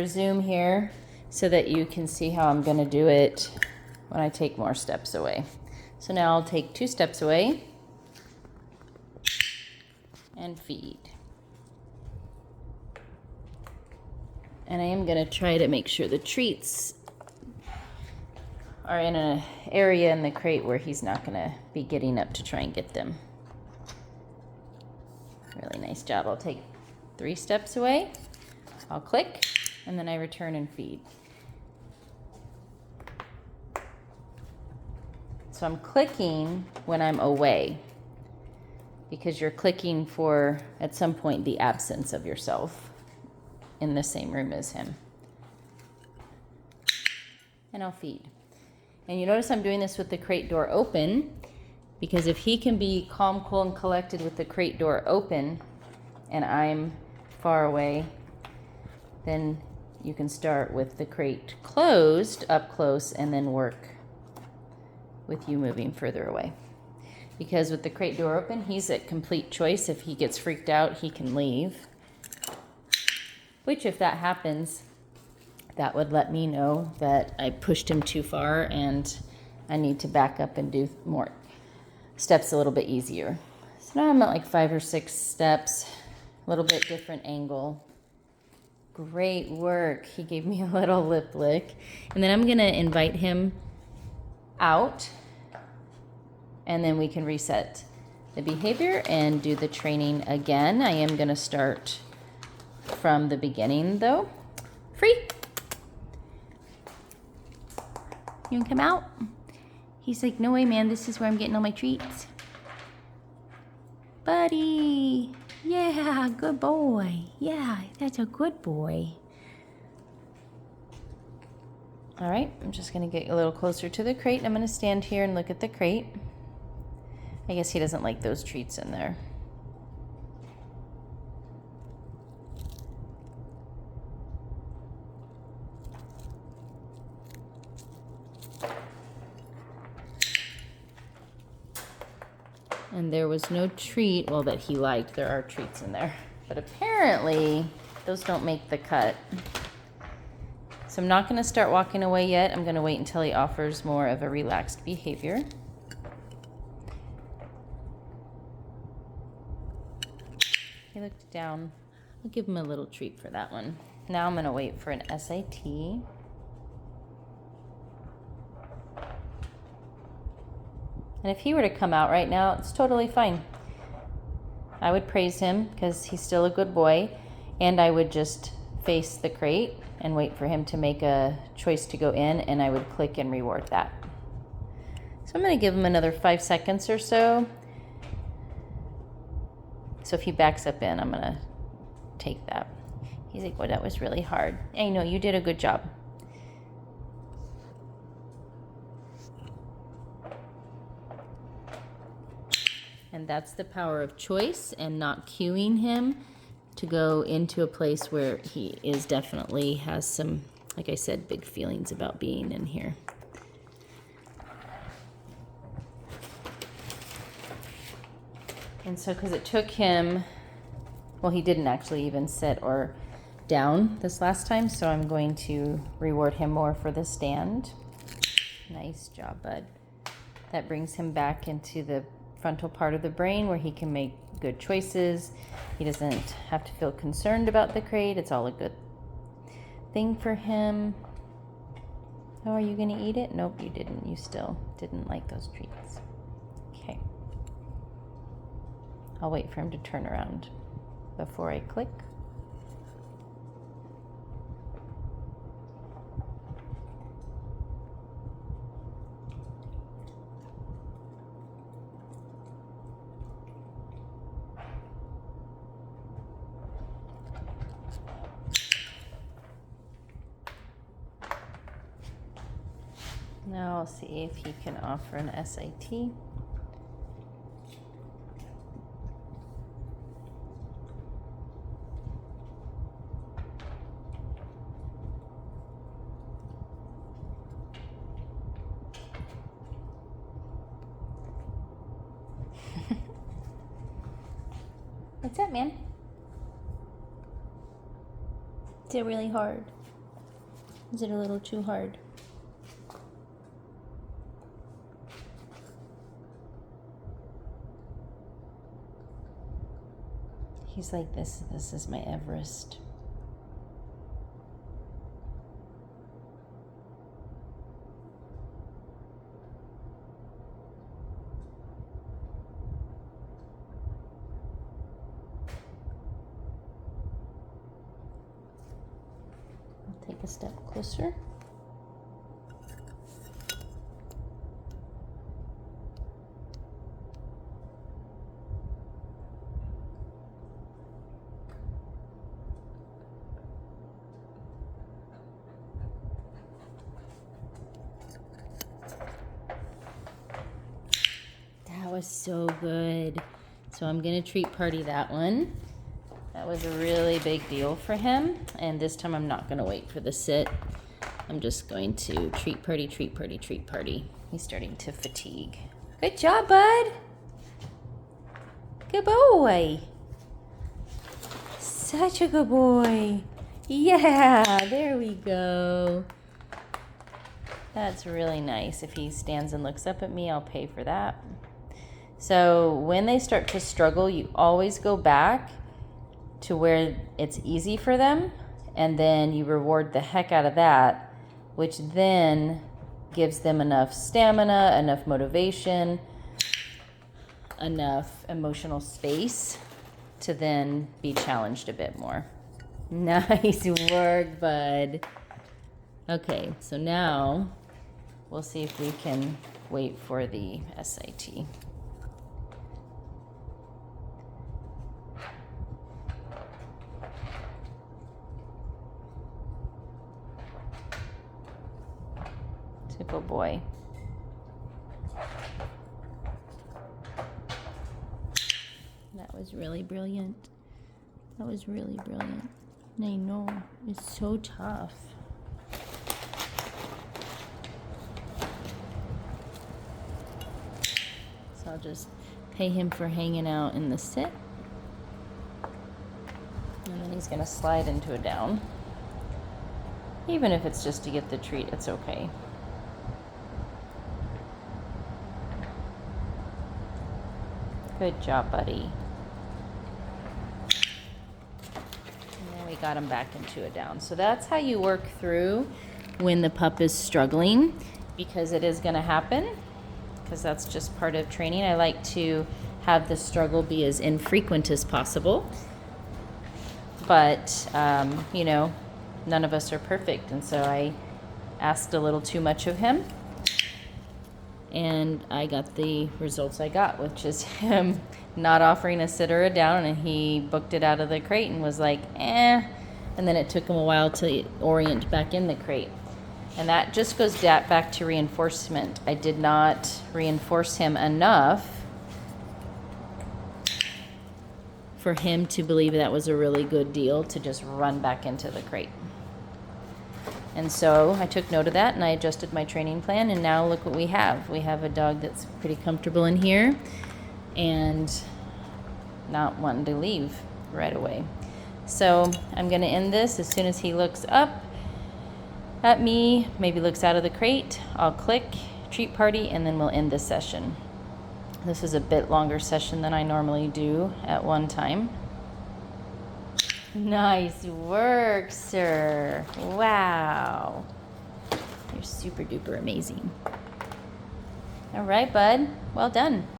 resume here so that you can see how I'm going to do it when I take more steps away. So now I'll take 2 steps away and feed. And I am going to try to make sure the treats are in an area in the crate where he's not going to be getting up to try and get them. Really nice job. I'll take 3 steps away, I'll click, and then I return and feed. So I'm clicking when I'm away, because you're clicking for, at some point, the absence of yourself in the same room as him. And I'll feed. And you notice I'm doing this with the crate door open, because if he can be calm, cool, and collected with the crate door open and I'm far away, then you can start with the crate closed, up close, and then work with you moving further away. Because with the crate door open, he's at complete choice. If he gets freaked out, he can leave. Which, if that happens, that would let me know that I pushed him too far and I need to back up and do more steps a little bit easier. So now I'm at like 5 or 6 steps, a little bit different angle. Great work. He gave me a little lip lick. And then I'm going to invite him out, and then we can reset the behavior and do the training again. I am going to start from the beginning though. Free. You want to come out? He's like, no way, man. This is where I'm getting all my treats. Buddy. Yeah, good boy. Yeah, that's a good boy. All right, I'm just going to get a little closer to the crate. I'm going to stand here and look at the crate. I guess he doesn't like those treats in there. And there was no treat, well, that he liked. There are treats in there. But apparently, those don't make the cut. So I'm not going to start walking away yet. I'm going to wait until he offers more of a relaxed behavior. He looked down. I'll give him a little treat for that one. Now I'm going to wait for an SAT. And if he were to come out right now, it's totally fine. I would praise him because he's still a good boy, and I would just face the crate and wait for him to make a choice to go in, and I would click and reward that. So I'm going to give him another 5 seconds or so. So if he backs up in, I'm going to take that. He's like, well, that was really hard. I know, you did a good job. And that's the power of choice and not cueing him to go into a place where he is definitely has some, like I said, big feelings about being in here. And so because it took him, well, he didn't actually even sit or down this last time, so I'm going to reward him more for the stand. Nice job, bud. That brings him back into the frontal part of the brain where he can make good choices. He doesn't have to feel concerned about the crate. It's all a good thing for him. Oh, are you gonna eat it? Nope, you didn't. You still didn't like those treats. Okay. I'll wait for him to turn around before I click. Now I'll see if he can offer an SAT. What's up, man? Is it really hard? Is it a little too hard? He's like, this is my Everest. I'll take a step closer. That was so good. So I'm gonna treat party that one. That was a really big deal for him. And this time I'm not gonna wait for the sit. I'm just going to treat party, treat party, treat party. He's starting to fatigue. Good job, bud. Good boy. Such a good boy. Yeah, there we go. That's really nice. If he stands and looks up at me, I'll pay for that. So when they start to struggle, you always go back to where it's easy for them, and then you reward the heck out of that, which then gives them enough stamina, enough motivation, enough emotional space to then be challenged a bit more. Nice work, bud. Okay, so now we'll see if we can wait for the SAT. Good boy. That was really brilliant. That was really brilliant. I know, it's so tough. So I'll just pay him for hanging out in the sit. And then he's gonna slide into a down. Even if it's just to get the treat, it's okay. Good job, buddy. And then we got him back into a down. So that's how you work through when the pup is struggling, because it is going to happen, because that's just part of training. I like to have the struggle be as infrequent as possible. But, you know, none of us are perfect. And so I asked a little too much of him. And I got the results I got, which is him not offering a sit or a down, and he booked it out of the crate and was like, eh. And then it took him a while to orient back in the crate. And that just goes back to reinforcement. I did not reinforce him enough for him to believe that was a really good deal to just run back into the crate. And so I took note of that and I adjusted my training plan, and now look what we have. We have a dog that's pretty comfortable in here and not wanting to leave right away. So I'm going to end this as soon as he looks up at me, maybe looks out of the crate. I'll click treat party and then we'll end this session. This is a bit longer session than I normally do at one time. Nice work, sir. Wow. You're super duper amazing. All right, bud. Well done.